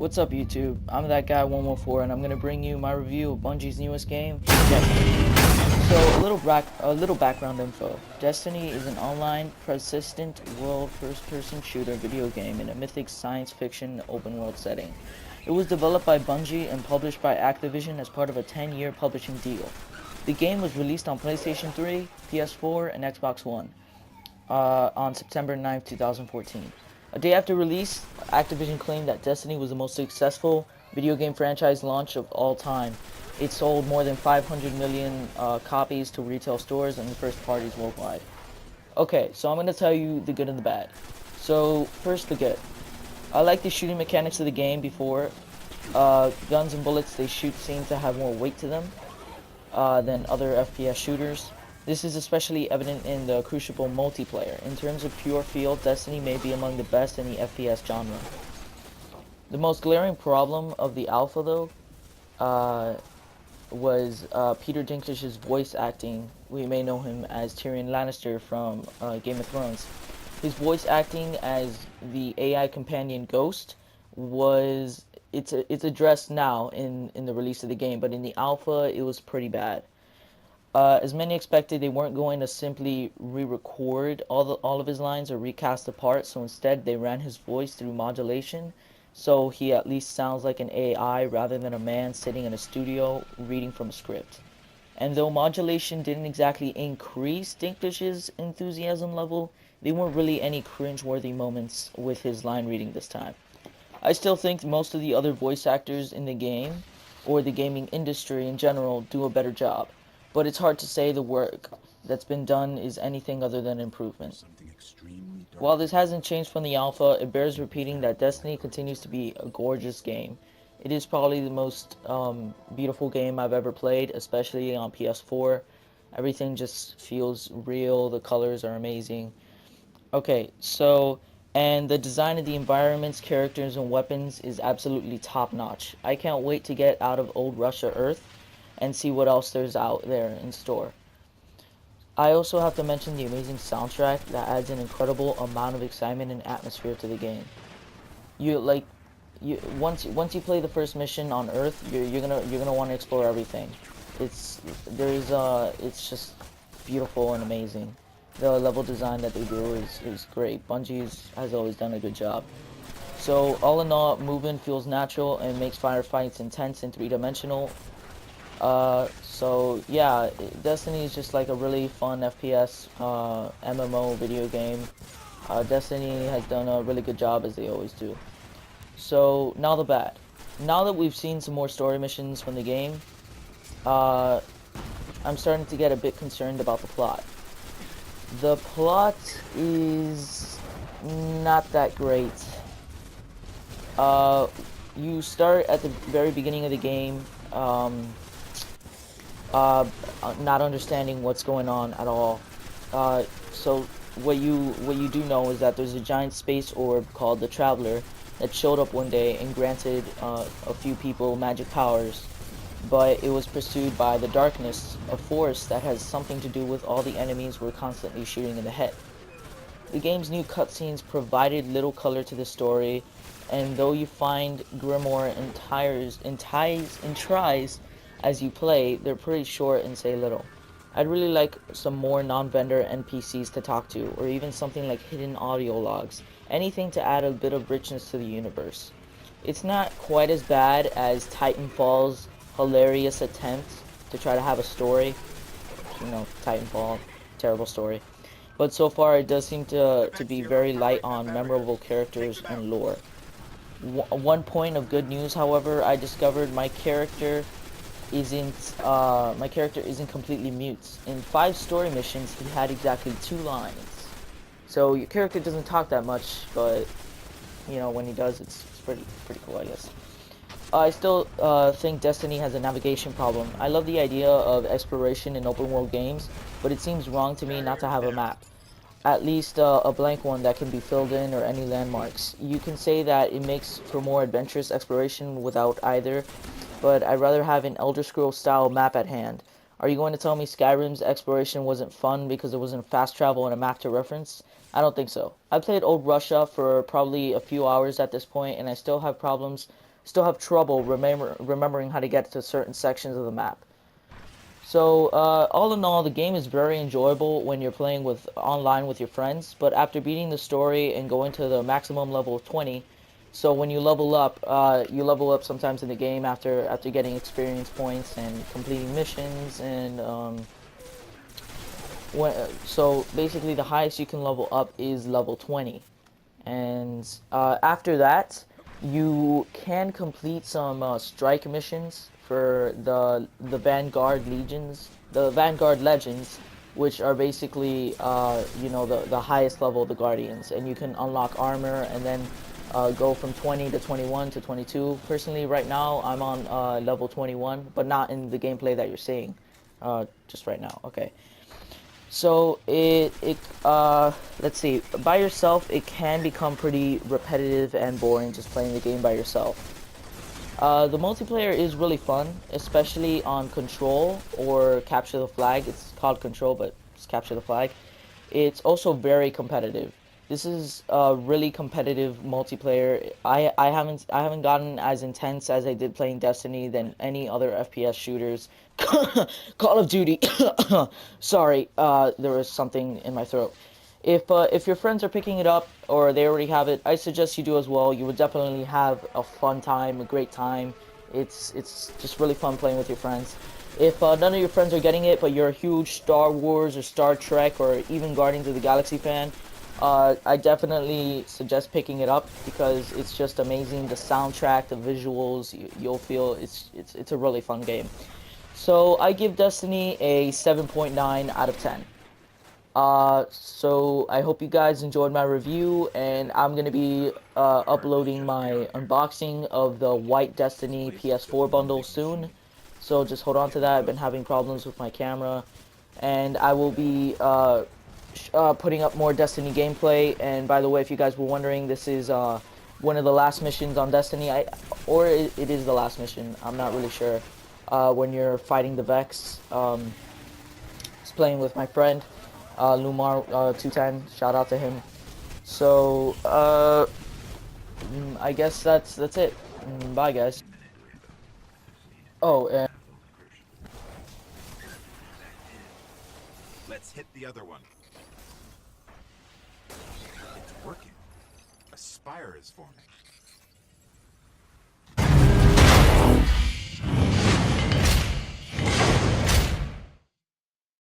What's up, YouTube? I'm that guy 114, and I'm gonna bring you my review of Bungie's newest game, Destiny. So, a little background info. Destiny is an online, persistent world first-person shooter video game in a mythic science fiction open-world setting. It was developed by Bungie and published by Activision as part of a 10-year publishing deal. The game was released on PlayStation 3, PS4, and Xbox One on September 9th, 2014. A day after release, Activision claimed that Destiny was the most successful video game franchise launch of all time. It sold more than 500 million copies to retail stores and first parties worldwide. Okay, so I'm going to tell you the good and the bad. So, first the good. I like the shooting mechanics of the game before. Guns and bullets they shoot seem to have more weight to them than other FPS shooters. This is especially evident in the Crucible multiplayer. In terms of pure feel, Destiny may be among the best in the FPS genre. The most glaring problem of the alpha, though, was Peter Dinklage's voice acting. We may know him as Tyrion Lannister from Game of Thrones. His voice acting as the AI companion Ghost was it's addressed now in the release of the game, but in the alpha it was pretty bad. As many expected, they weren't going to simply re-record all of his lines or recast the parts, so instead they ran his voice through modulation, so he at least sounds like an AI rather than a man sitting in a studio reading from a script. And though modulation didn't exactly increase Dinklage's enthusiasm level, there weren't really any cringe-worthy moments with his line reading this time. I still think most of the other voice actors in the game, or the gaming industry in general, do a better job. But it's hard to say the work that's been done is anything other than improvement. While this hasn't changed from the alpha, it bears repeating that Destiny continues to be a gorgeous game. It is probably the most beautiful game I've ever played, especially on PS4. Everything just feels real, the colors are amazing. Okay, so, and the design of the environments, characters, and weapons is absolutely top-notch. I can't wait to get out of old Russia Earth and see what else there's out there in store. I also have to mention the amazing soundtrack that adds an incredible amount of excitement and atmosphere to the game. You like once you play the first mission on Earth, you're gonna want to explore everything. It's just beautiful and amazing. The level design that they do is great. Bungie has always done a good job. So all in all, movement feels natural and makes firefights intense and three-dimensional. So yeah, Destiny is just like a really fun FPS MMO video game. Destiny has done a really good job, as they always do. So now the bad. Now that we've seen some more story missions from the game, I'm starting to get a bit concerned about the plot. The plot is not that great. You start at the very beginning of the game, not understanding what's going on at all. So what you do know is that there's a giant space orb called the Traveler that showed up one day and granted a few people magic powers, but it was pursued by the Darkness, a force that has something to do with all the enemies we're constantly shooting in the head. The game's new cutscenes provided little color to the story, and though you find Grimoire and tries as you play, they're pretty short and say little. I'd really like some more non-vendor NPCs to talk to, or even something like hidden audio logs, anything to add a bit of richness to the universe. It's not quite as bad as Titanfall's hilarious attempt to try to have a story. You know, Titanfall, terrible story. But so far it does seem to be very light on memorable characters and lore. One point of good news, however, I discovered my character isn't completely mute. In 5 story missions, he had exactly 2 lines. So your character doesn't talk that much, but you know, when he does, it's pretty cool, I guess. I still think Destiny has a navigation problem. I love the idea of exploration in open world games, but it seems wrong to me not to have a map. At least a blank one that can be filled in, or any landmarks. You can say that it makes for more adventurous exploration without either, but I'd rather have an Elder Scrolls style map at hand. Are you going to tell me Skyrim's exploration wasn't fun because there wasn't fast travel and a map to reference? I don't think so. I played Old Russia for probably a few hours at this point, and I still have problems still have trouble remembering how to get to certain sections of the map. So, all in all, the game is very enjoyable when you're playing with online with your friends, but after beating the story and going to the maximum level of 20, so when you level up sometimes in the game after getting experience points and completing missions and so basically the highest you can level up is level 20. And after that, you can complete some strike missions for the Vanguard Legends, which are basically the highest level of the Guardians, and you can unlock armor and then go from 20 to 21 to 22. Personally, right now I'm on level 21, but not in the gameplay that you're seeing, just right now. Okay. So let's see, by yourself it can become pretty repetitive and boring just playing the game by yourself. The multiplayer is really fun, especially on Control or Capture the Flag. It's called Control, but it's Capture the Flag. It's also very competitive. This is a really competitive multiplayer. I haven't gotten as intense as I did playing Destiny than any other FPS shooters. Call of Duty. Sorry, there was something in my throat. If your friends are picking it up or they already have it, I suggest you do as well. You would definitely have a fun time, a great time. It's just really fun playing with your friends. If none of your friends are getting it, but you're a huge Star Wars or Star Trek or even Guardians of the Galaxy fan, I definitely suggest picking it up because it's just amazing. The soundtrack, the visuals, you'll feel it's a really fun game. So I give Destiny a 7.9 out of 10. So I hope you guys enjoyed my review, and I'm gonna be uploading my unboxing of the White Destiny PS4 bundle soon. So just hold on to that. I've been having problems with my camera, and I will be putting up more Destiny gameplay. And by the way, if you guys were wondering, this is one of the last missions on Destiny. It is the last mission. I'm not really sure. When you're fighting the Vex, just playing with my friend. Lumar 210, shout out to him. So I guess that's it. Bye guys. Oh, and Let's hit the other one. It's working. A spire is forming.